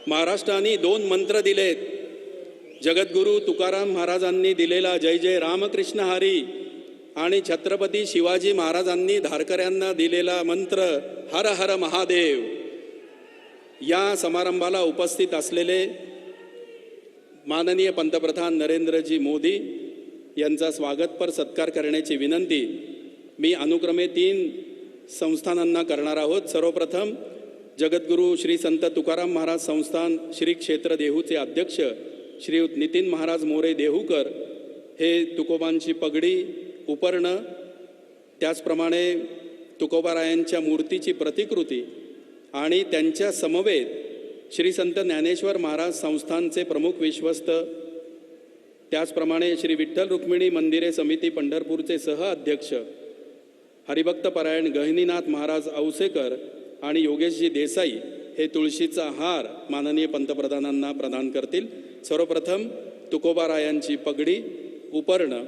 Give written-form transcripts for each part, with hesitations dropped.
महाराष्ट्राने 2 मंत्र दिलेत. जगद्गुरू तुकाराम महाराजांनी दिलेला जय जय रामकृष्ण हरी आणि छत्रपती शिवाजी महाराजांनी धारकऱ्यांना दिलेला मंत्र हर हर महादेव. या समारंभाला उपस्थित असलेले माननीय पंतप्रधान नरेंद्रजी मोदी यांचा स्वागतपर सत्कार करण्याची विनंती मी अनुक्रमे 3 संस्थानांना करणार आहोत. सर्वप्रथम जगद्गुरू श्री संत तुकाराम महाराज संस्थान श्री क्षेत्र देहूचे अध्यक्ष श्रीयुत नितीन महाराज मोरे देहूकर हे तुकोबांची पगडी, उपर्ण, त्याचप्रमाणे तुकोबारायांच्या मूर्तीची प्रतिकृती आणि त्यांच्या समवेत श्री संत ज्ञानेश्वर महाराज संस्थानचे प्रमुख विश्वस्त, त्याचप्रमाणे श्री विठ्ठल रुक्मिणी मंदिरे समिती पंढरपूरचे सहअध्यक्ष हरिभक्तपरायण गहिनीनाथ महाराज औसेकर आणि योगेशजी देसाई हे तुळशीचा हार माननीय पंतप्रधानांना प्रदान करतील. सर्वप्रथम तुकोबारायांची पगडी, उपर्ण.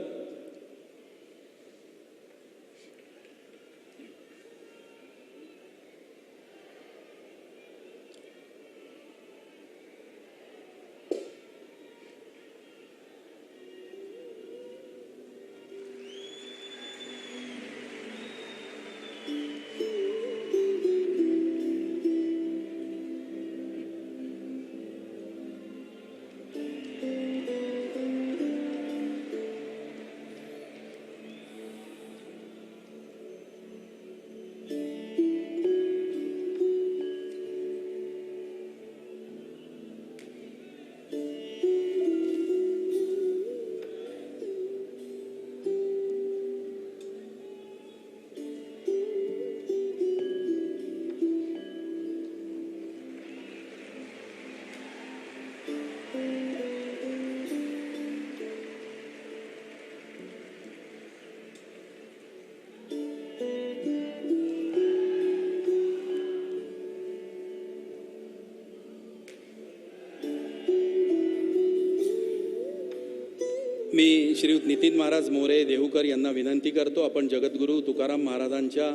मी श्रीयुत नितीन महाराज मोरे देहूकर यांना विनंती करतो, आपण जगद्गुरू तुकाराम महाराजांच्या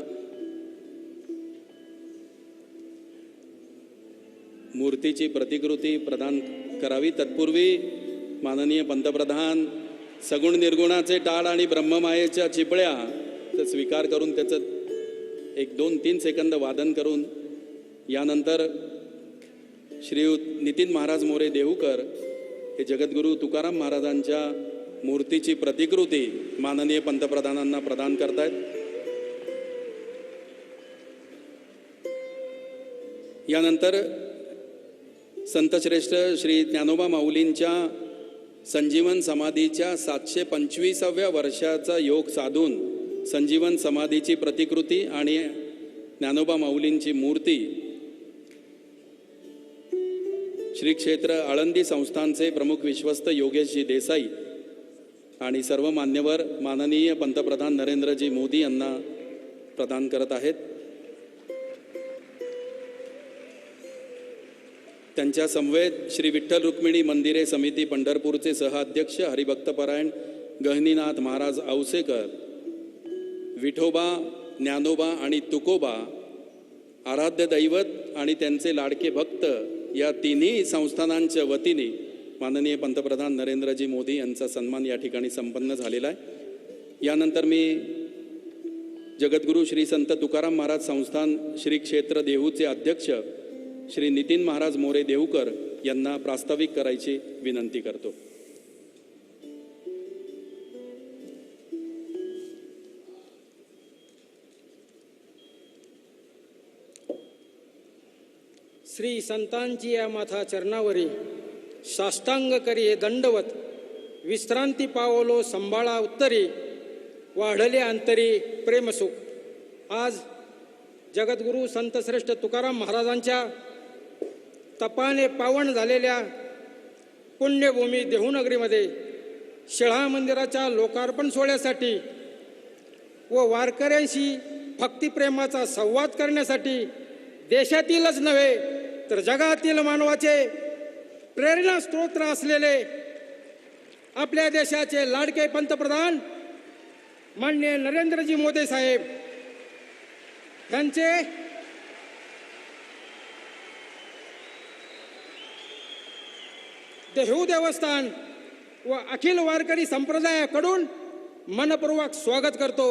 मूर्तीची प्रतिकृती प्रदान करावी. तत्पूर्वी माननीय पंतप्रधान सगुण निर्गुणाचे टाळ आणि ब्रह्ममायेच्या चिपळ्या स्वीकार करून त्याचं 1, 2, 3 सेकंद वादन करून यानंतर श्रीयुत नितीन महाराज मोरे देहूकर हे जगद्गुरू तुकाराम महाराजांच्या मूर्तीची प्रतिकृती माननीय पंतप्रधानांना प्रदान करतायत. यानंतर संतश्रेष्ठ श्री ज्ञानोबा माऊलींच्या संजीवन समाधीच्या 725व्या वर्षाचा योग साधून संजीवन समाधीची प्रतिकृती आणि ज्ञानोबा माऊलींची मूर्ती श्री क्षेत्र आळंदी संस्थानचे प्रमुख विश्वस्त योगेशजी देसाई आणि सर्व मान्यवर माननीय पंतप्रधान नरेंद्रजी मोदी यांना प्रदान करत आहेत. त्यांच्या समवेत श्री विठ्ठल रुक्मिणी मंदिरे समिती पंढरपूरचे सहअध्यक्ष हरिभक्तपरायण गहिनीनाथ महाराज औसेकर, विठोबा, ज्ञानोबा आणि तुकोबा आराध्य दैवत आणि त्यांचे लाडके भक्त या तिन्ही संस्थानांच्या वतीने माननीय पंतप्रधान नरेंद्रजी मोदी यांचा सन्मान या ठिकाणी संपन्न झालेला आहे. यानंतर मी जगद्गुरू श्री संत तुकाराम महाराज संस्थान श्री क्षेत्र देहूचे अध्यक्ष श्री नितीन महाराज मोरे देहूकर यांना प्रास्ताविक करायची विनंती करतो. श्री संतांची या माथा चरणावरी साष्टांग करी हे दंडवत, विश्रांती पावलो संभाळा उत्तरी, वाढले अंतरी प्रेमसुख. आज जगद्गुरू संतश्रेष्ठ तुकाराम महाराजांच्या तपाने पावन झालेल्या पुण्यभूमी देहूनगरीमध्ये शिळा मंदिराच्या लोकार्पण सोहळ्यासाठी व वारकऱ्यांशी भक्तिप्रेमाचा संवाद करण्यासाठी देशातीलच नव्हे तर जगातील मानवाचे प्रेरणा स्तोत्र असलेले आपल्या देशाचे लाडके पंतप्रधान माननीय नरेंद्रजी मोदी साहेब यांचे देहू देवस्थान व अखिल वारकरी संप्रदायाकडून मनपूर्वक स्वागत करतो.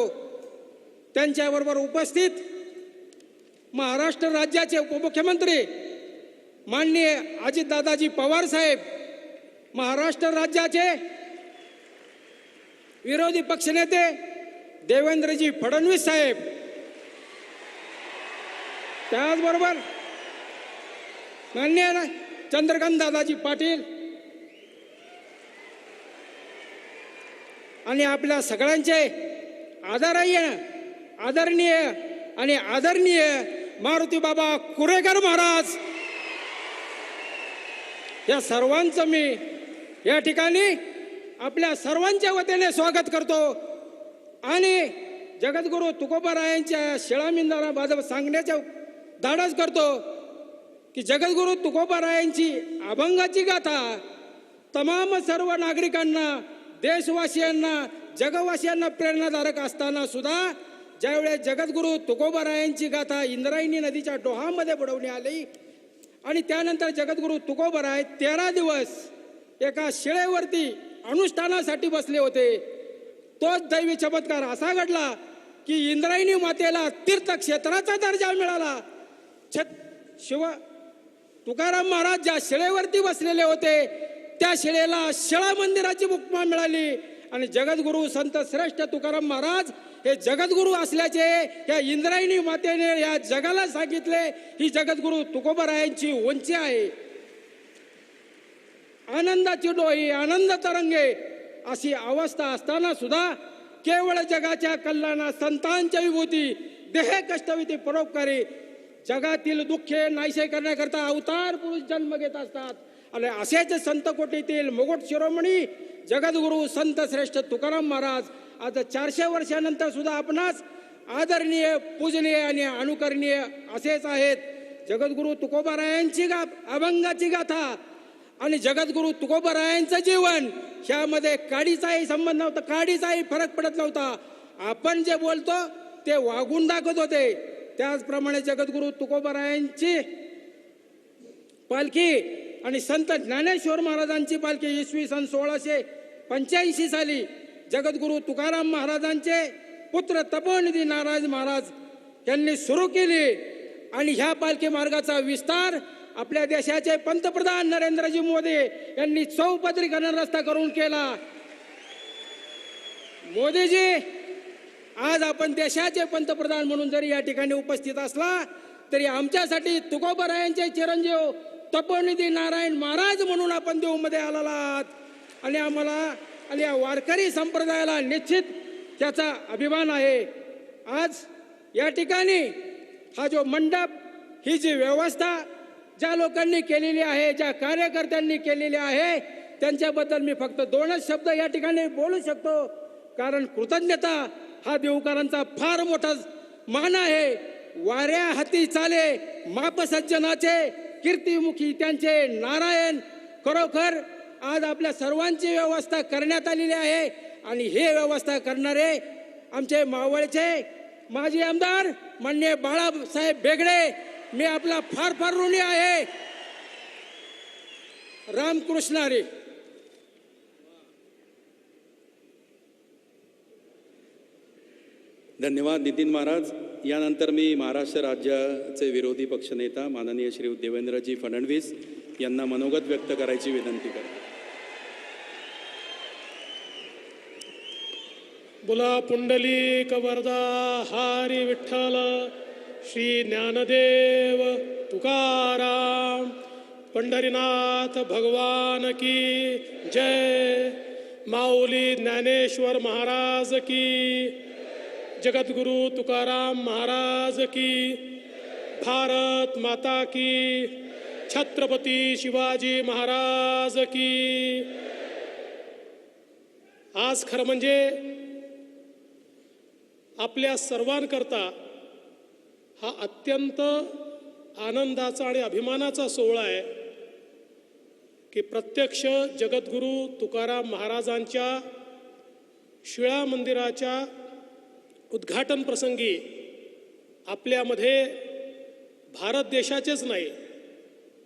त्यांच्याबरोबर उपस्थित महाराष्ट्र राज्याचे उपमुख्यमंत्री माननीय अजितदादाजी पवार साहेब, महाराष्ट्र राज्याचे विरोधी पक्षनेते देवेंद्रजी फडणवीस साहेब, त्याचबरोबर माननीय चंद्रकांत दादाजी पाटील आणि आपल्या सगळ्यांचे आदरणीय आणि आदरणीय मारुती बाबा कुरेकर महाराज, या सर्वांचं मी या ठिकाणी आपल्या सर्वांच्या वतीने स्वागत करतो. आणि जगद्गुरू तुकोबारायांच्या शिळामिंदाला सांगण्याच्या धाडस करतो की जगद्गुरू तुकोबारायांची अभंगाची गाथा तमाम सर्व नागरिकांना, देशवासियांना, जगवासियांना प्रेरणादायक असताना सुद्धा ज्यावेळेस जगद्गुरू तुकोबारायांची गाथा इंद्रायणी नदीच्या डोहामध्ये बुडवण्यात आली आणि त्यानंतर जगद्गुरू तुकोबाराय 13 दिवस एका शिळेवरती अनुष्ठानासाठी बसले होते, तोच दैवी चमत्कार असा घडला की इंद्रायणी मातेला तीर्थक्षेत्राचा दर्जा मिळाला. तुकाराम महाराज ज्या शिळेवरती बसलेले होते त्या शिळेला शिळा मंदिराची उपमा मिळाली आणि जगद्गुरू संत श्रेष्ठ तुकाराम महाराज हे जगद्गुरू असल्याचे या इंद्रायणी मातेने या जगाला सांगितले. ही जगद्गुरू तुकोबारायांची उंची आहे. आनंदाची डोही आनंद तरंगे अशी अवस्था असताना सुद्धा केवळ जगाच्या कल्याणा संतांच्या विभूती देह कष्टविधी परोपकारी जगातील दुःखे नाहीसे करण्याकरता अवतार पुरुष जन्म घेत असतात. आणि असेच संत कोटीतील मुकुट शिरोमणी जगद्गुरू संत श्रेष्ठ तुकाराम महाराज आज 400 वर्षानंतर सुद्धा आपणास आदरणीय, पूजनीय आणि अनुकरणीय असेच आहेत. जगद्गुरू तुकोबारायांची अभंगाची गाथा आणि जगद्गुरू तुकोबारायांचं जीवन ह्यामध्ये काडीचाही संबंध नव्हता, काडीचाही फरक पडत नव्हता. आपण जे बोलतो ते वागून दाखवत होते. त्याचप्रमाणे जगद्गुरू तुकोबारायांची पालखी आणि संत ज्ञानेश्वर महाराजांची पालखी इसवी सन 1685 साली जगद्गुरू तुकाराम महाराजांचे पुत्र तपोनिधी नारायण महाराज यांनी सुरू केली आणि ह्या पालखी मार्गाचा विस्तार आपल्या देशाचे पंतप्रधान नरेंद्रजी मोदी यांनी चौपदरीकरण रस्ता करून केला. मोदीजी, आज आपण देशाचे पंतप्रधान म्हणून जरी या ठिकाणी उपस्थित असला तरी आमच्यासाठी तुकोबारायांचे चिरंजीव तपोनिधी नारायण महाराज म्हणून आपण देऊमध्ये आलेला आहात आणि आम्हाला आणि या वारकरी संप्रदायाला निश्चित त्याचा अभिमान आहे. आज या ठिकाणी हा जो मंडप, ही जी व्यवस्था ज्या लोकांनी केलेली आहे, ज्या कार्यकर्त्यांनी केलेली आहे, त्यांच्याबद्दल मी फक्त 2च शब्द या ठिकाणी बोलू शकतो. कारण कृतज्ञता हा देवकरांचा फार मोठा मान आहे. वाऱ्या हाती चाले माप सज्जनाचे, कीर्तिमुखी त्यांचे नारायण. खरोखर आज आपल्या सर्वांची व्यवस्था करण्यात आलेली आहे आणि हे व्यवस्था करणारे आमचे मावळचे माजी आमदार माननीय बाळासाहेब बेगडे, मी आपला फार फार ऋणी आहे. रामकृष्ण हरी. धन्यवाद नितीन महाराज. यानंतर मी महाराष्ट्र राज्याचे विरोधी पक्षनेता माननीय श्री देवेंद्रजी फडणवीस यांना मनोगत व्यक्त करायची विनंती करतो. बोला पुंडलिक वरदा हरी विठ्ठल श्री ज्ञानदेव तुकाराम पंढरीनाथ भगवान की जय. माऊली ज्ञानेश्वर महाराज की, जगद्गुरु तुकाराम महाराज की, भारत माता की, छत्रपती शिवाजी महाराज की. आज खरं म्हणजे आपल्या सर्वांकरता हा अत्यंत आनंदाचा आणि अभिमानाचा सोहळा आहे की प्रत्यक्ष जगद्गुरू तुकाराम महाराजांच्या शिळा मंदिराच्या उद्घाटन प्रसंगी आपल्यामध्ये भारत देशाचेच नाही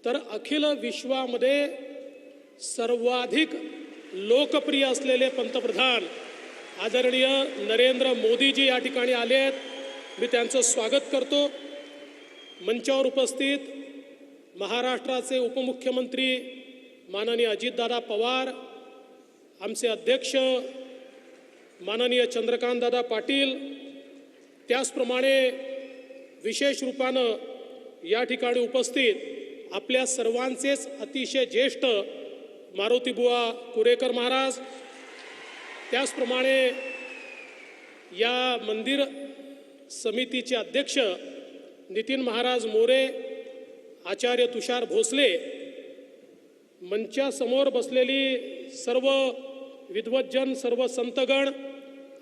तर अखिल विश्वामध्ये सर्वाधिक लोकप्रिय असलेले पंतप्रधान आदरणीय नरेंद्र मोदीजी या ठिकाणी आले आहेत. मी त्यांचं स्वागत करतो. मंचावर उपस्थित महाराष्ट्राचे उपमुख्यमंत्री माननीय अजितदादा पवार, आमचे अध्यक्ष माननीय चंद्रकांतदादा पाटील, त्याचप्रमाणे विशेष रूपानं या ठिकाणी उपस्थित आपल्या सर्वांचेच अतिशय ज्येष्ठ मारुतीबुवा कुरेकर महाराज, त्याचप्रमाणे या मंदिर समितीचे अध्यक्ष नितीन महाराज मोरे, आचार्य तुषार भोसले, मंचासमोर बसलेली सर्व विद्वज्जन, सर्व संतगण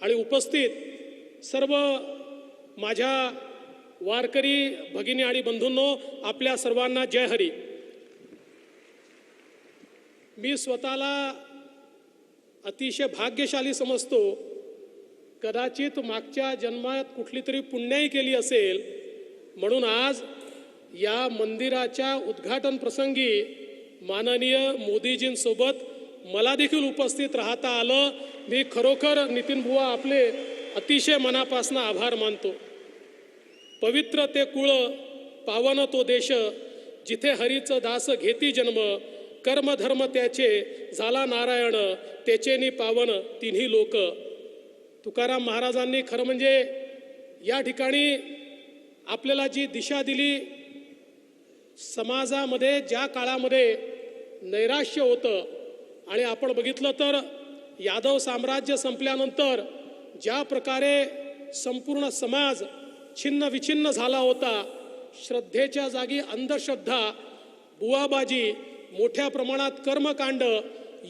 आणि उपस्थित सर्व माझ्या वारकरी भगिनी आणि बंधूंनो, आपल्या सर्वांना जय हरी. मी स्वतःला अतिशय भाग्यशाली समजतो. कदाचित मागच्या जन्मात कुठली तरी पुण्याई केली असेल म्हणून आज या मंदिराच्या उद्घाटन प्रसंगी माननीय मोदीजींसोबत मला देखील उपस्थित राहता आलं. मी खरोखर नितीन बुवा आपले अतिशय मनापासून आभार मानतो. पवित्र ते कुळ, पावन तो देश, जिथे हरीचं दास घेती जन्म, कर्म धर्म त्याचे झाला नारायण, त्याचेनी पावन तिन्ही लोक. तुकाराम महाराजांनी खरं म्हणजे या ठिकाणी आपल्याला जी दिशा दिली, समाजामध्ये ज्या काळामध्ये नैराश्य होतं आणि आपण बघितलं तर यादव साम्राज्य संपल्यानंतर ज्या प्रकारे संपूर्ण समाज छिन्न विछिन्न झाला होता, श्रद्धेच्या जागी अंधश्रद्धा, बुवाबाजी, मोठ्या प्रमाणात कर्मकांड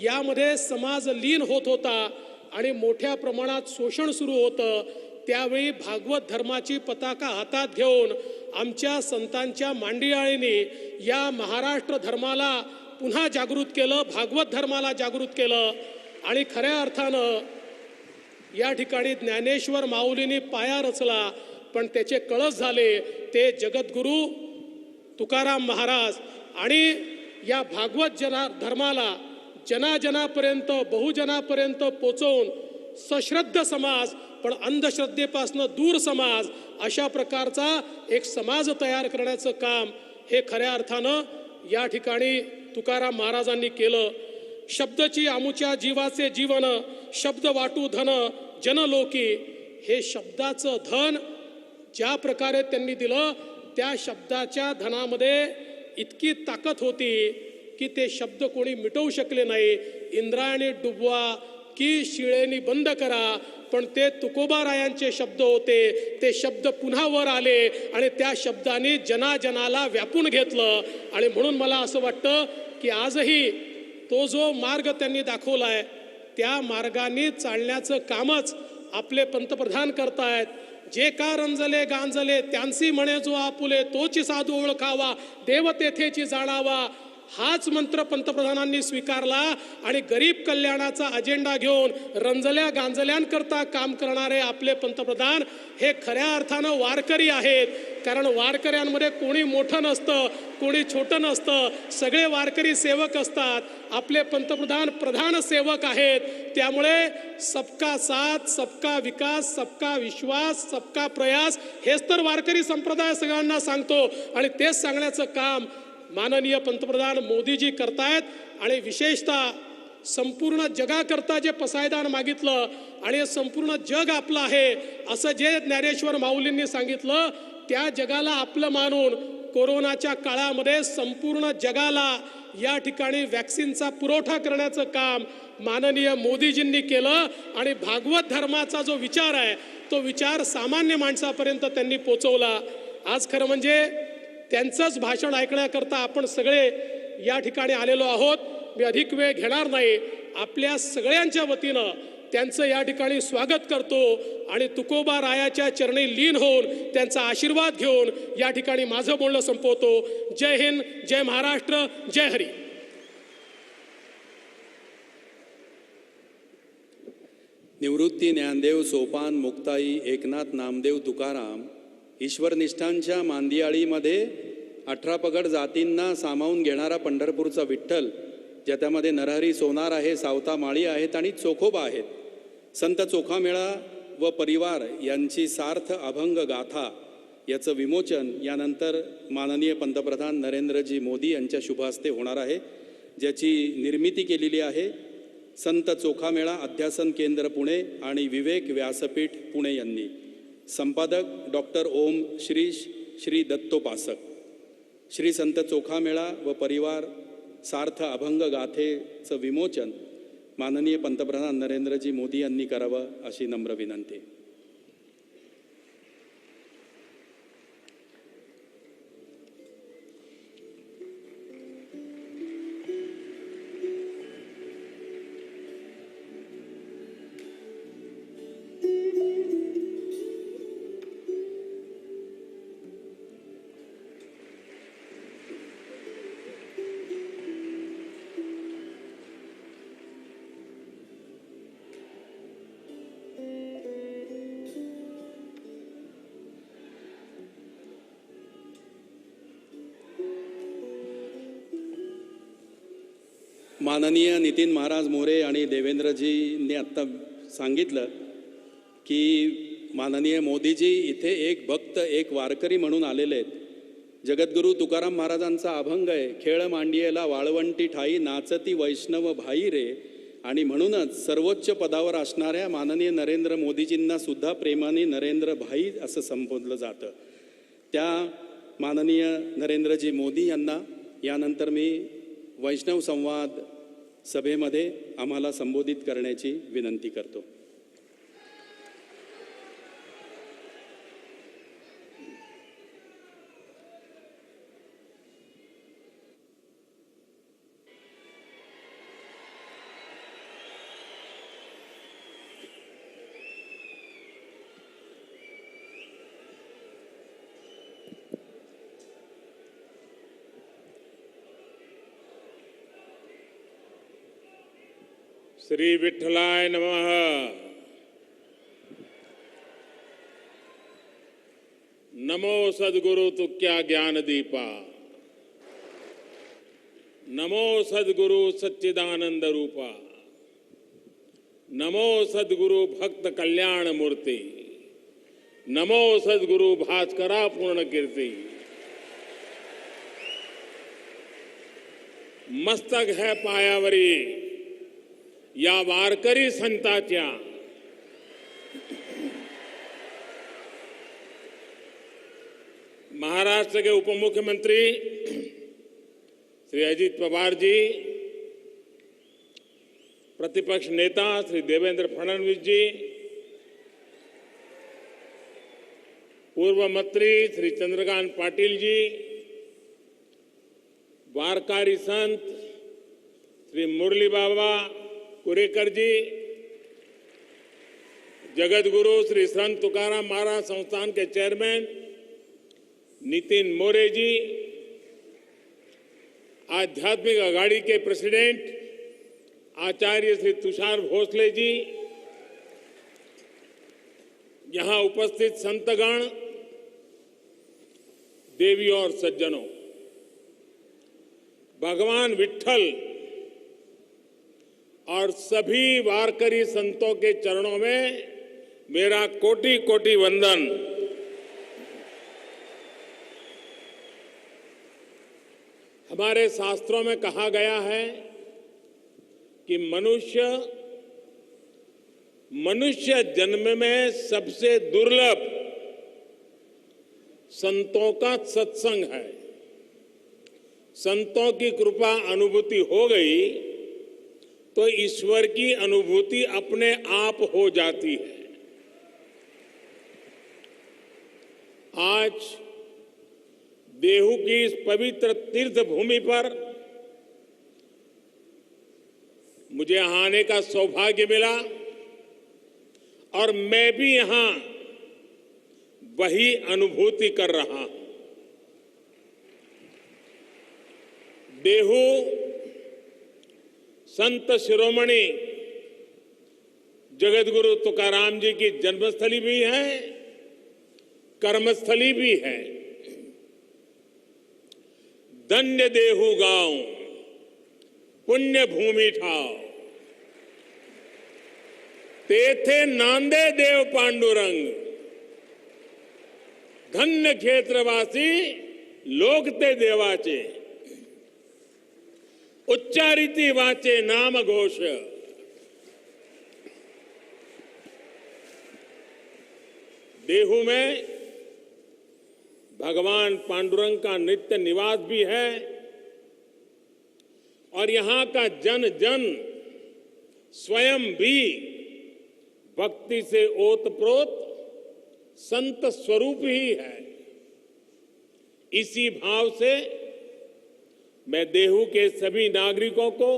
यामध्ये समाज लीन होत होता आणि मोठ्या प्रमाणात शोषण सुरू होतं. त्यावेळी भागवत धर्माची पताका हातात घेऊन आमच्या संतांच्या मांडियाळींनी या महाराष्ट्र धर्माला पुन्हा जागृत केलं, भागवत धर्माला जागृत केलं. आणि खऱ्या अर्थानं या ठिकाणी ज्ञानेश्वर माऊलींनी पाया रचला, पण त्याचे कळस झाले ते जगद्गुरू तुकाराम महाराज. आणि या भागवत धर्माला जनाजनापर्यंत, बहुजनापर्यंत पोचवून सश्रद्ध समाज, पण अंधश्रद्धेपासून दूर समाज, अशा प्रकारचा एक समाज तयार करण्याचं काम हे खऱ्या अर्थानं या ठिकाणी तुकाराम महाराजांनी केलं. शब्दची आमुच्या जीवाचे जीवन, शब्द वाटू धन जनलोकी. हे शब्दाचं धन ज्या प्रकारे त्यांनी दिलं, त्या शब्दाच्या धनामध्ये इतकी ताकद होती की ते शब्द कोणी मिटवू शकले नाही. इंद्रायणी डुबवा की शिळेनी बंद करा, पण ते तुकोबारायांचे शब्द होते. ते शब्द पुन्हा वर आले आणि त्या शब्दांनी जनाजनाला व्यापून घेतलं. आणि म्हणून मला असं वाटतं की आजही तो जो मार्ग त्यांनी दाखवलाय, त्या मार्गाने चालण्याचं कामच आपले पंतप्रधान करतायत. जे का रंजले गांजले त्यांसी म्हणे जो आपुले, तोची साधू ओळखावा, देव तेथेची जाणावा. हाच मंत्र पंतप्रधानांनी स्वीकारला आणि गरीब कल्याणाचा अजेंडा घेऊन रंजल्या गांजल्यांकरता काम करणारे आपले पंतप्रधान हे खऱ्या अर्थानं वारकरी आहेत. कारण वारकऱ्यांमध्ये कोणी मोठं नसतं, कोणी छोटं नसतं, सगळे वारकरी सेवक असतात. आपले पंतप्रधान प्रधान सेवक आहेत. त्यामुळे सबका साथ, सबका विकास, सबका विश्वास, सबका प्रयास हेच तर वारकरी संप्रदाय सगळ्यांना सांगतो. आणि तेच सांगण्याचं काम माननीय पंतप्रधान मोदीजी करतायत. आणि विशेषतः संपूर्ण जगाकरता जे पसायदान मागितलं आणि संपूर्ण जग आपलं आहे असं जे ज्ञानेश्वर माऊलींनी सांगितलं, त्या जगाला आपलं मानून कोरोनाच्या काळामध्ये संपूर्ण जगाला या ठिकाणी वॅक्सिनचा पुरवठा करण्याचं काम माननीय मोदीजींनी केलं. आणि भागवत धर्माचा जो विचार आहे तो विचार सामान्य माणसापर्यंत त्यांनी पोचवला. आज खरं म्हणजे त्यांचंच भाषण ऐकण्याकरता आपण सगळे या ठिकाणी आलेलो आहोत. मी अधिक वेळ घेणार नाही. आपल्या सगळ्यांच्या वतीनं त्यांचं या ठिकाणी स्वागत करतो आणि तुकोबा रायाच्या चरणी लीन होऊन त्यांचा आशीर्वाद घेऊन या ठिकाणी माझं बोलणं संपवतो. जय हिंद, जय महाराष्ट्र, जय हरी. निवृत्ती ज्ञानदेव सोपान मुक्ताई एकनाथ नामदेव तुकाराम ईश्वरनिष्ठांच्या मांदियाळीमध्ये 18 पगड जातींना सामावून घेणारा पंढरपूरचा विठ्ठल ज्याच्यामध्ये नरहरी सोनार आहे, सावता माळी आहेत आणि चोखोबा आहेत. संत चोखामेळा व परिवार यांची सार्थ अभंग गाथा याचं विमोचन यानंतर माननीय पंतप्रधान नरेंद्रजी मोदी यांच्या शुभ हस्ते होणार आहे, ज्याची निर्मिती केलेली आहे संत चोखामेळा अध्यासन केंद्र पुणे आणि विवेक व्यासपीठ पुणे यांनी. संपादक डॉक्टर ओम श्री दत्तोपासक. श्री संत चोखामेळा व परिवार सार्थ अभंग गाथेचं विमोचन माननीय पंतप्रधान नरेंद्रजी मोदी यांनी करावं अशी नम्र विनंती. माननीय नितीन महाराज मोरे आणि देवेंद्रजींनी आत्ता सांगितलं की माननीय मोदीजी इथे एक भक्त एक वारकरी म्हणून आलेले आहेत. जगद्गुरू तुकाराम महाराजांचा अभंग आहे, खेळ मांडियेला वाळवंटी ठाई नाचती वैष्णव भाई रे. आणि म्हणूनच सर्वोच्च पदावर असणाऱ्या माननीय नरेंद्र मोदीजींना सुद्धा प्रेमाने नरेंद्र भाई असं संबोधलं जातं. त्या माननीय नरेंद्रजी मोदी यांना यानंतर मी वैष्णव संवाद सभेमध्ये आम्हाला संबोधित करण्याची विनंती करतो. श्री विठ्ठलाय नमः. नमो सद्गुरु तुक्या ज्ञान दीपा. नमो सद्गुरु सच्चिदानंद रूपा. नमो सद्गुरु भक्त कल्याण मूर्ती. नमो सद्गुरु भास्करा पूर्ण कीर्ती. मस्तक है पायावरी या वारकरी संतांच्या महाराष्ट्र के उप मुख्यमंत्री श्री अजित पवार जी, प्रतिपक्ष नेता श्री देवेंद्र फडणवीस जी, पूर्व मंत्री श्री चंद्रकांत पाटिल जी, वारकरी संत श्री मुरली बाबा कुरेकर जी, जगतगुरु श्री संत तुकाराम महाराज संस्थान के चेयरमैन नितिन मोरे जी, आध्यात्मिक अघाड़ी के प्रेसिडेंट आचार्य श्री तुषार भोसले जी, यहां उपस्थित संतगण, देवी और सज्जनों, भगवान विठ्ठल और सभी वारकरी संतों के चरणों में मेरा कोटि कोटि वंदन. हमारे शास्त्रों में कहा गया है कि मनुष्य जन्म में सबसे दुर्लभ संतों का सत्संग है. संतों की कृपा अनुभूति हो गई तो ईश्वर की अनुभूति अपने आप हो जाती है. आज देहू की इस पवित्र तीर्थ भूमि पर मुझे यहां आने का सौभाग्य मिला और मैं भी यहां वही अनुभूति कर रहा हूं. देहू संत शिरोमणि जगतगुरु तुकाराम जी की जन्मस्थली भी है, कर्मस्थली भी है. धन्य देहू गांव पुण्य भूमि ठाव, तेथे नांदे देव पांडुरंग, धन्य क्षेत्रवासी लोकते देवाचे, उच्चारिती वाचे नाम घोष। देहू में भगवान पांडुरंग का नित्य निवास भी है और यहां का जन जन स्वयं भी भक्ति से ओतप्रोत संत स्वरूप ही है। इसी भाव से मैं देहू के सभी नागरिकों को,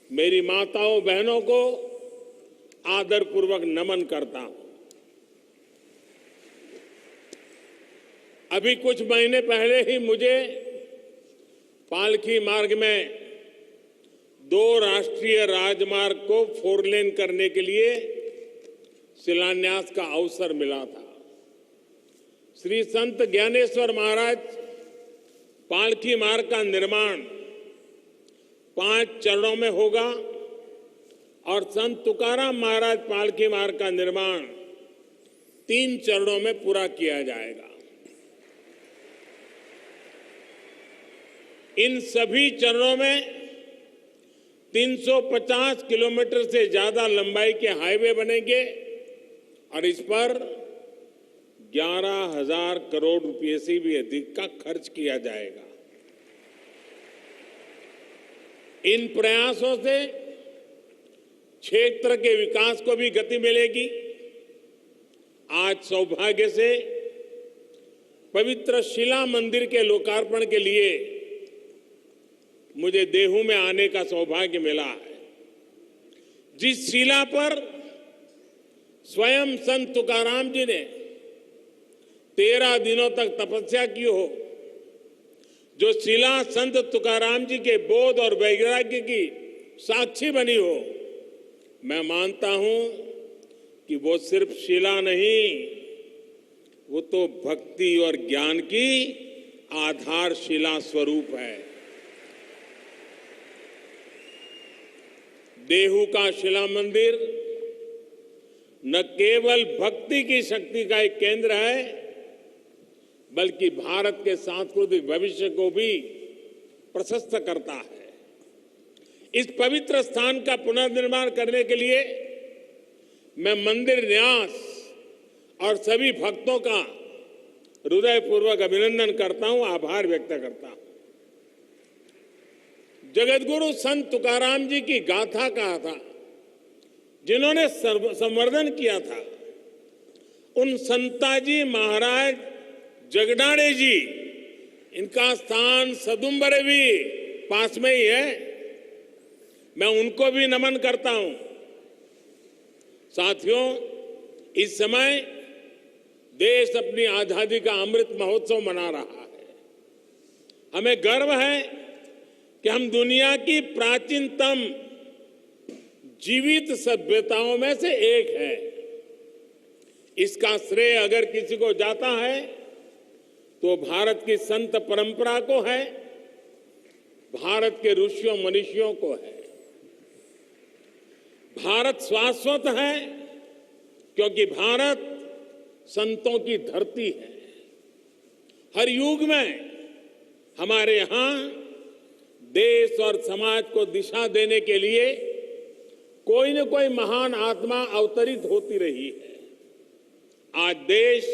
मेरी माताओं बहनों को आदरपूर्वक नमन करता हूं। अभी कुछ महीने पहले ही मुझे पालकी मार्ग में 2 राष्ट्रीय राजमार्ग को 4 लेन करने के लिए शिलान्यास का अवसर मिला था। श्री संत ज्ञानेश्वर महाराज पालकी मार्ग का निर्माण 5 चरणों में होगा और संत तुकाराम महाराज पालकी मार्ग का निर्माण 3 चरणों में पूरा किया जाएगा। इन सभी चरणों में 350 किलोमीटर से ज्यादा लंबाई के हाईवे बनेंगे और इस पर 11,000 करोड़ रुपए से भी अधिक का खर्च किया जाएगा। इन प्रयासों से क्षेत्र के विकास को भी गति मिलेगी। आज सौभाग्य से पवित्र शिला मंदिर के लोकार्पण के लिए मुझे देहू में आने का सौभाग्य मिला है। जिस शिला पर स्वयं संत तुकाराम जी ने 13 दिनों तक तपस्या की हो, जो शिला संत तुकाराम जी के बोध और वैराग्य की साक्षी बनी हो, मैं मानता हूं कि वो सिर्फ शिला नहीं, वो तो भक्ति और ज्ञान की आधारशिला स्वरूप है। देहू का शिला मंदिर न केवल भक्ति की शक्ति का एक केंद्र है, बल्कि भारत के सांस्कृतिक भविष्य को भी प्रशस्त करता है। इस पवित्र स्थान का पुनर्निर्माण करने के लिए मैं मंदिर न्यास और सभी भक्तों का हृदयपूर्वक अभिनंदन करता हूं, आभार व्यक्त करता हूं। जगतगुरु संत तुकाराम जी की गाथा कहा था, जिन्होंने संवर्धन किया था, उन संताजी महाराज जगडाणे जी, इनका स्थान सदुम्बरे भी पास में ही है। मैं उनको भी नमन करता हूं। साथियों, इस समय देश अपनी आजादी का अमृत महोत्सव मना रहा है। हमें गर्व है कि हम दुनिया की प्राचीनतम जीवित सभ्यताओं में से एक है। इसका श्रेय अगर किसी को जाता है तो भारत की संत परंपरा को है, भारत के ऋषियों मनीषियों को है। भारत शाश्वत है क्योंकि भारत संतों की धरती है। हर युग में हमारे यहां देश और समाज को दिशा देने के लिए कोई न कोई महान आत्मा अवतरित होती रही है। आज देश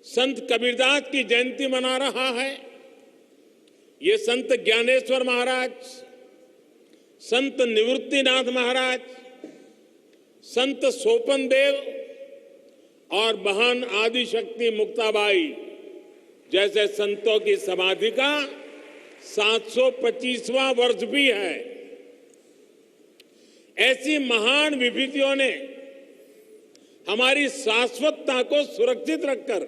संत कबीरदास की जयंती मना रहा है। ये संत ज्ञानेश्वर महाराज, संत निवृत्तिनाथ महाराज, संत सोपन देव और महान आदिशक्ति मुक्ताबाई जैसे संतों की समाधि का 725वां वर्ष भी है। ऐसी महान विभूतियों ने हमारी शाश्वतता को सुरक्षित रखकर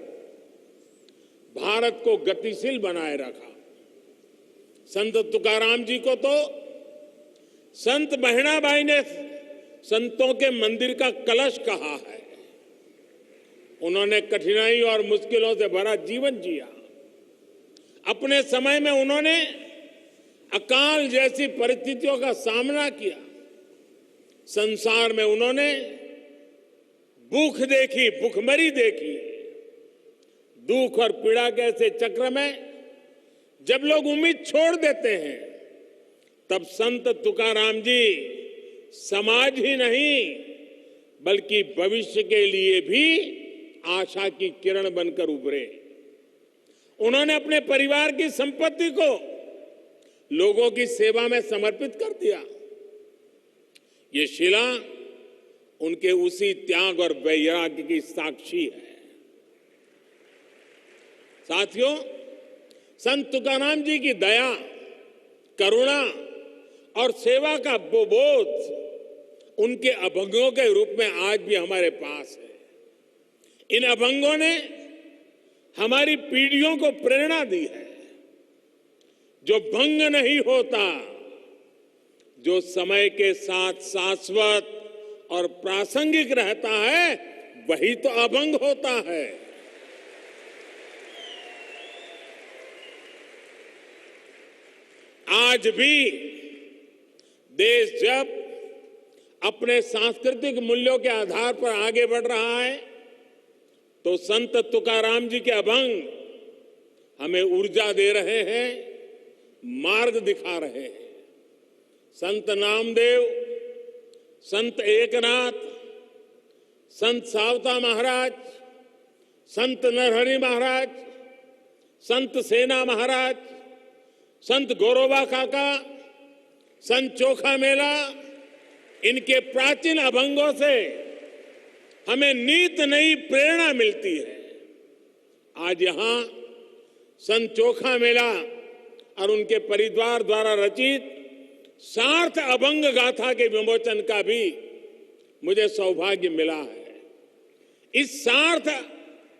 भारत को गतिशील बनाए रखा। संत तुकाराम जी को तो संत बहणाबाई ने संतों के मंदिर का कलश कहा है। उन्होंने कठिनाई और मुश्किलों से भरा जीवन जिया। अपने समय में उन्होंने अकाल जैसी परिस्थितियों का सामना किया। संसार में उन्होंने भूख देखी, भूखमरी देखी। दुख और पीड़ा के ऐसे चक्र में जब लोग उम्मीद छोड़ देते हैं, तब संत तुकाराम जी समाज ही नहीं बल्कि भविष्य के लिए भी आशा की किरण बनकर उभरे। उन्होंने अपने परिवार की संपत्ति को लोगों की सेवा में समर्पित कर दिया। ये शिला उनके उसी त्याग और वैराग्य की साक्षी है। साथियों, संत तुकाराम जी की दया, करुणा और सेवा का वो बोध उनके अभंगों के रूप में आज भी हमारे पास है। इन अभंगों ने हमारी पीढ़ियों को प्रेरणा दी है। जो भंग नहीं होता, जो समय के साथ शाश्वत और प्रासंगिक रहता है, वही तो अभंग होता है। आज भी देश जब अपने सांस्कृतिक मूल्यों के आधार पर आगे बढ़ रहा है, तो संत तुकाराम जी के अभंग हमें ऊर्जा दे रहे हैं, मार्ग दिखा रहे हैं। संत नामदेव, संत एकनाथ, संत सावता महाराज, संत नरहरि महाराज, संत सेना महाराज, संत गौरबा काका, संत चोखा मेला, इनके प्राचीन अभंगों से हमें नित नई प्रेरणा मिलती है। आज यहां संत चोखा मेला और उनके परिवार द्वारा रचित सार्थ अभंग गाथा के विमोचन का भी मुझे सौभाग्य मिला है। इस सार्थ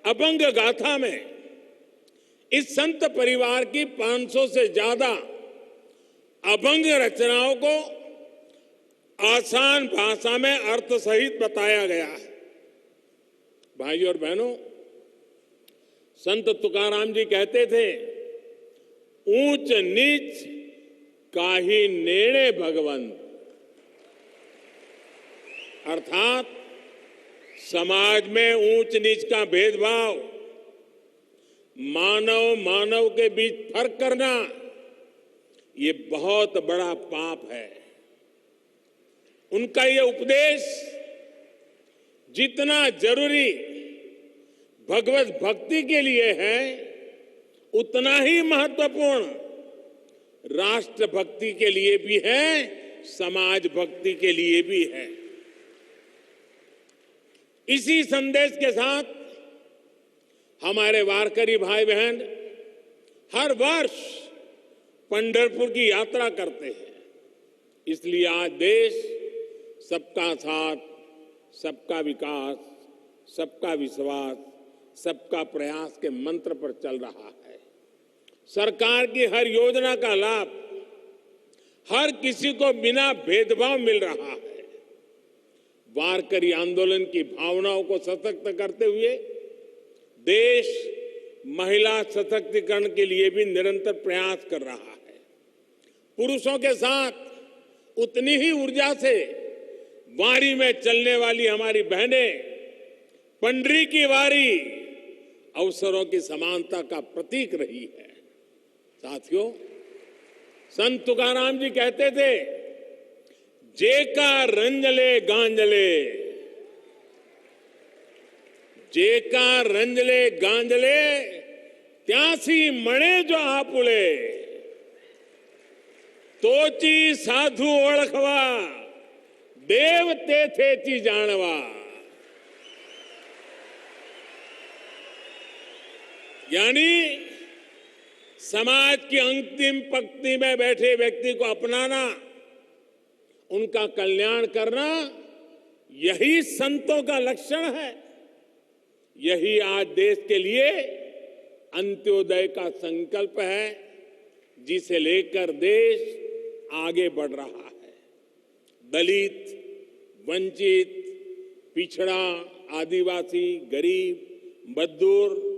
अभंग गाथा में इस संत परिवार की 500 से ज्यादा अभंग रचनाओं को आसान भाषा में अर्थ सहित बताया गया है। भाइयों और बहनों, संत तुकाराम जी कहते थे, ऊंच नीच काहि नेड़े भगवंत, अर्थात समाज में ऊंच नीच का भेदभाव, मानव मानव के बीच फर्क करना, ये बहुत बड़ा पाप है। उनका ये उपदेश जितना जरूरी भगवत भक्ति के लिए है, उतना ही महत्वपूर्ण राष्ट्र भक्ति के लिए भी है, समाज भक्ति के लिए भी है। इसी संदेश के साथ हमारे वारकरी भाई बहन हर वर्ष पंढरपुर की यात्रा करते हैं। इसलिए आज देश सबका साथ, सबका विकास, सबका विश्वास, सबका प्रयास के मंत्र पर चल रहा है। सरकार की हर योजना का लाभ हर किसी को बिना भेदभाव मिल रहा है। वारकरी आंदोलन की भावनाओं को सशक्त करते हुए देश महिला सशक्तिकरण के लिए भी निरंतर प्रयास कर रहा है। पुरुषों के साथ उतनी ही ऊर्जा से वारी में चलने वाली हमारी बहनें, पंडरी की वारी अवसरों की समानता का प्रतीक रही है। साथियों, संत तुकाराम जी कहते थे, जेका रंजले गांजले, जेका रंजले गांजले, त्यासी मणे जो आपुले, तोची साधु ओळखवा, देव तेथेची जानवा। यानी समाज की अंतिम पंक्ति में बैठे व्यक्ति को अपनाना, उनका कल्याण करना, यही संतों का लक्षण है। यही आज देश के लिए अंत्योदय का संकल्प है, जिसे लेकर देश आगे बढ़ रहा है। दलित, वंचित, पिछड़ा, आदिवासी, गरीब, मजदूर,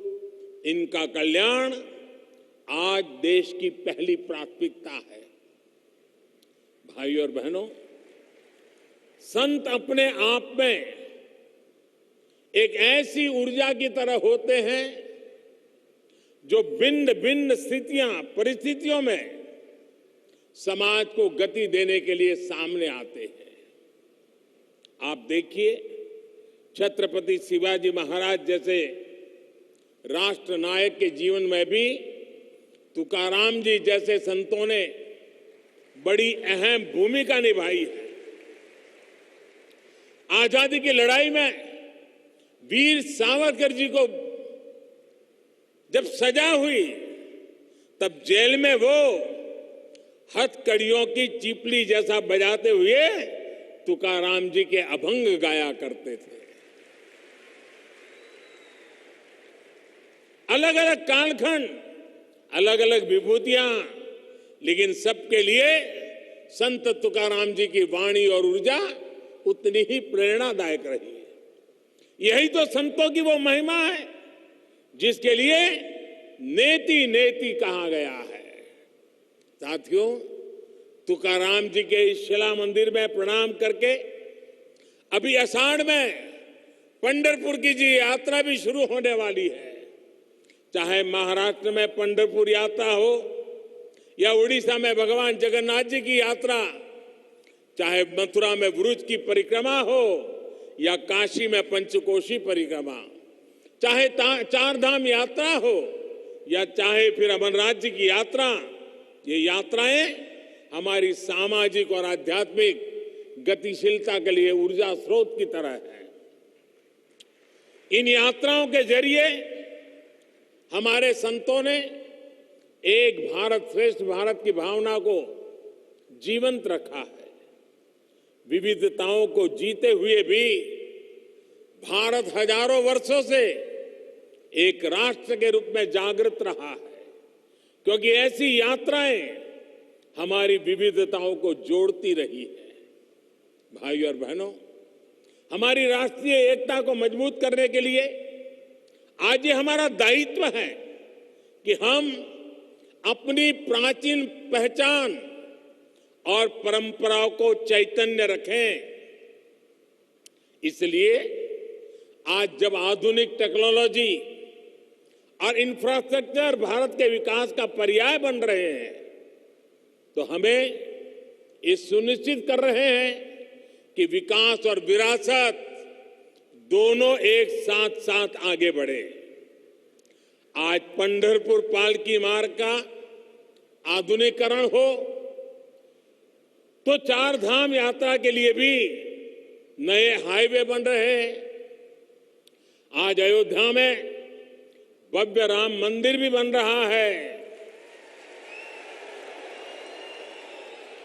इनका कल्याण आज देश की पहली प्राथमिकता है। भाइयों और बहनों, संत अपने आप में एक ऐसी ऊर्जा की तरह होते हैं जो भिन्न भिन्न स्थितियां, परिस्थितियों में समाज को गति देने के लिए सामने आते हैं। आप देखिए, छत्रपति शिवाजी महाराज जैसे राष्ट्र नायक के जीवन में भी तुकाराम जी जैसे संतों ने बड़ी अहम भूमिका निभाई है। आजादी की लड़ाई में वीर सावरकर जी को जब सजा हुई, तब जेल में वो हथकड़ियों की चिपली जैसा बजाते हुए तुकाराम जी के अभंग गाया करते थे। अलग अलग कालखंड, अलग अलग विभूतियां, लेकिन सबके लिए संत तुकाराम जी की वाणी और ऊर्जा उतनी ही प्रेरणादायक रही है। यही तो संतों की वो महिमा है जिसके लिए नेति नेति कहा गया है। साथियों, तुकाराम जी के इस शिला मंदिर में प्रणाम करके अभी आषाढ़ में पंढरपुर की जी यात्रा भी शुरू होने वाली है। चाहे महाराष्ट्र में पंढरपुर यात्रा हो या उड़ीसा में भगवान जगन्नाथ जी की यात्रा, चाहे मथुरा में ब्रुज की परिक्रमा हो या काशी में पंचकोशी परिक्रमा, चाहे चार धाम यात्रा हो या चाहे फिर अमरनाथ जी की यात्रा, ये यात्राएं हमारी सामाजिक और आध्यात्मिक गतिशीलता के लिए ऊर्जा स्रोत की तरह है। इन यात्राओं के जरिए हमारे संतों ने एक भारत श्रेष्ठ भारत की भावना को जीवंत रखा है। विविधताओं को जीते हुए भी भारत हजारों वर्षों से एक राष्ट्र के रूप में जागृत रहा है, क्योंकि ऐसी यात्राएं हमारी विविधताओं को जोड़ती रही है। भाइयों और बहनों, हमारी राष्ट्रीय एकता को मजबूत करने के लिए आज ये हमारा दायित्व है कि हम अपनी प्राचीन पहचान और परंपराओं को चैतन्य रखें। इसलिए आज जब आधुनिक टेक्नोलॉजी और इंफ्रास्ट्रक्चर भारत के विकास का पर्याय बन रहे हैं, तो हमें ये सुनिश्चित कर रहे हैं कि विकास और विरासत दोनों एक साथ साथ आगे बढ़े। आज पंढरपुर पालकी मार्ग का आधुनिकीकरण हो तो चार धाम यात्रा के लिए भी नए हाईवे बन रहे हैं। आज अयोध्या में भव्य राम मंदिर भी बन रहा है।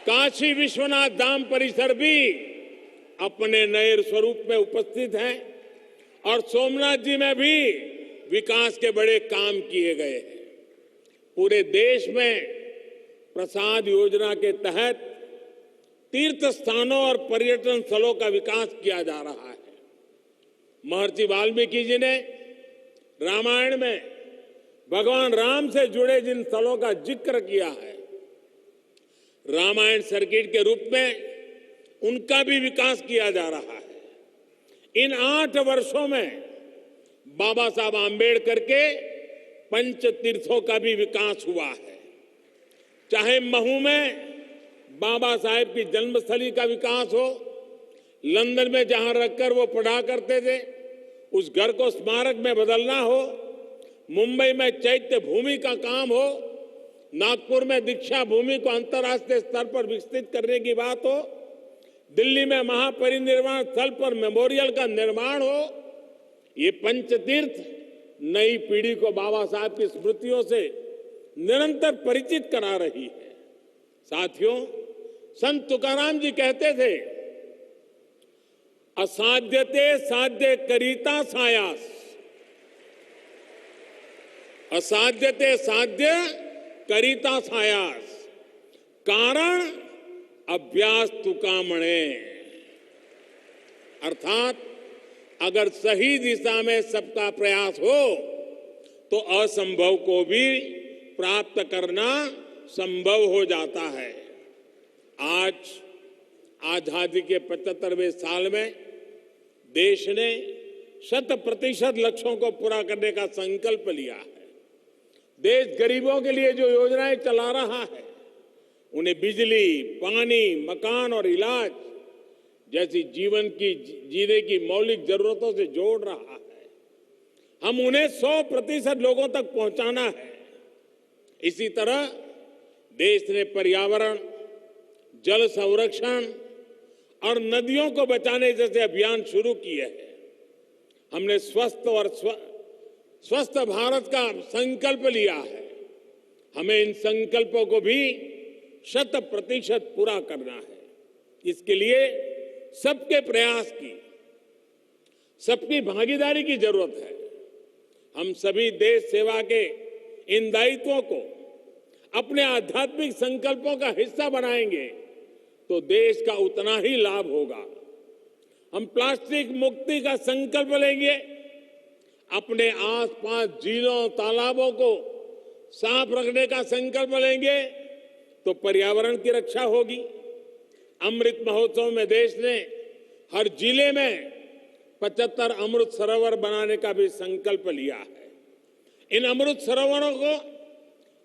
काशी विश्वनाथ धाम परिसर भी अपने नए स्वरूप में उपस्थित है और सोमनाथ जी में भी विकास के बड़े काम किए गए हैं। पूरे देश में प्रसाद योजना के तहत तीर्थ स्थानों और पर्यटन स्थलों का विकास किया जा रहा है। महर्षि वाल्मीकि जी ने रामायण में भगवान राम से जुड़े जिन स्थलों का जिक्र किया है, रामायण सर्किट के रूप में उनका भी विकास किया जा रहा है। इन 8 वर्षों में बाबा साहब आंबेडकर के पंच तीर्थों का भी विकास हुआ है। चाहे महू में बाबा साहेब की जन्मस्थली का विकास हो, लंदन में जहां रखकर वो पढ़ा करते थे उस घर को स्मारक में बदलना हो, मुंबई में चैत्य भूमि का काम हो, नागपुर में दीक्षा भूमि को अंतर्राष्ट्रीय स्तर पर विकसित करने की बात हो, दिल्ली में महापरिनिर्वाण स्थल पर मेमोरियल का निर्माण हो, ये पंचतीर्थ नई पीढ़ी को बाबा साहब की स्मृतियों से निरंतर परिचित करा रही है। साथियों, संत तुकाराम जी कहते थे, असाध्यते साध्य करीता सायास, असाध्यते साध्य करीता सायास, कारण अभ्यास तुकामणे। अर्थात अगर सही दिशा में सबका प्रयास हो तो असंभव को भी प्राप्त करना संभव हो जाता है। आज आजादी के 75वें साल में देश ने 100% लक्ष्यों को पूरा करने का संकल्प लिया है। देश गरीबों के लिए जो योजनाएं चला रहा है, उन्हें बिजली, पानी, मकान और इलाज जैसी जीवन की जीने की मौलिक जरूरतों से जोड़ रहा है। हम उन्हें 100% लोगों तक पहुंचाना है। इसी तरह देश ने पर्यावरण, जल संरक्षण और नदियों को बचाने जैसे अभियान शुरू किए हैं। हमने स्वस्थ भारत का संकल्प लिया है। हमें इन संकल्पों को भी 100% पूरा करना है। इसके लिए सबके प्रयास की, सबकी भागीदारी की जरूरत है। हम सभी देश सेवा के इन दायित्वों को अपने आध्यात्मिक संकल्पों का हिस्सा बनाएंगे तो देश का उतना ही लाभ होगा। हम प्लास्टिक मुक्ति का संकल्प लेंगे, अपने आसपास झीलों, तालाबों को साफ रखने का संकल्प लेंगे तो पर्यावरण की रक्षा होगी। अमृत महोत्सव में देश ने हर जिले में 75 अमृत सरोवर बनाने का भी संकल्प लिया है। इन अमृत सरोवरों को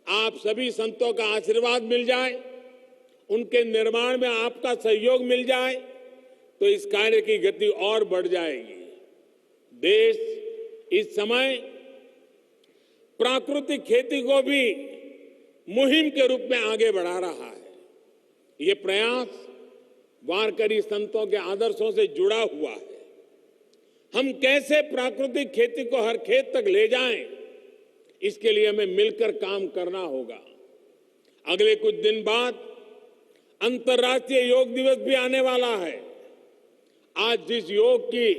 आप सभी संतों का आशीर्वाद मिल जाए, उनके निर्माण में आपका सहयोग मिल जाए तो इस कार्य की गति और बढ़ जाएगी। देश इस समय प्राकृतिक खेती को भी मुहिम के रूप में आगे बढ़ा रहा है। ये प्रयास वारकरी संतों के आदर्शों से जुड़ा हुआ है। हम कैसे प्राकृतिक खेती को हर खेत तक ले जाएं, इसके लिए हमें मिलकर काम करना होगा। अगले कुछ दिन बाद अंतर्राष्ट्रीय योग दिवस भी आने वाला है। आज जिस योग की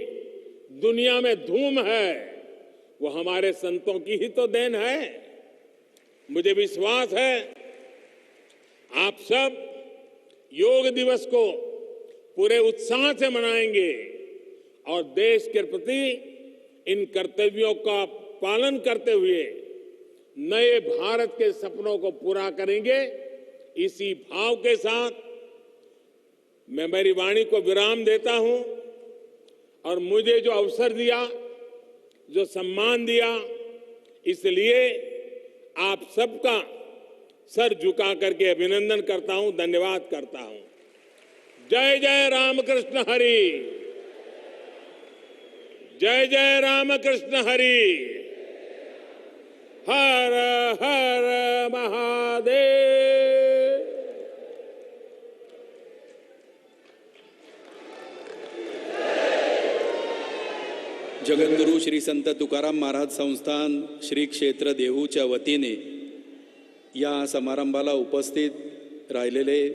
दुनिया में धूम है, वो हमारे संतों की ही तो देन है। मुझे विश्वास है आप सब योग दिवस को पूरे उत्साह से मनाएंगे और देश के प्रति इन कर्तव्यों का पालन करते हुए नए भारत के सपनों को पूरा करेंगे। इसी भाव के साथ मैं मेरी वाणी को विराम देता हूं और मुझे जो अवसर दिया, जो सम्मान दिया, इसलिए आप सबका सर झुका करके अभिनंदन करता हूं, धन्यवाद करता हूं। जय जय रामकृष्ण हरि, जय जय रामकृष्ण हरि, हर हर महादेव। जगद्गुरू श्री संत तुकाराम महाराज संस्थान श्री क्षेत्र देहूच्या वतीने या समारंभाला उपस्थित राहिलेले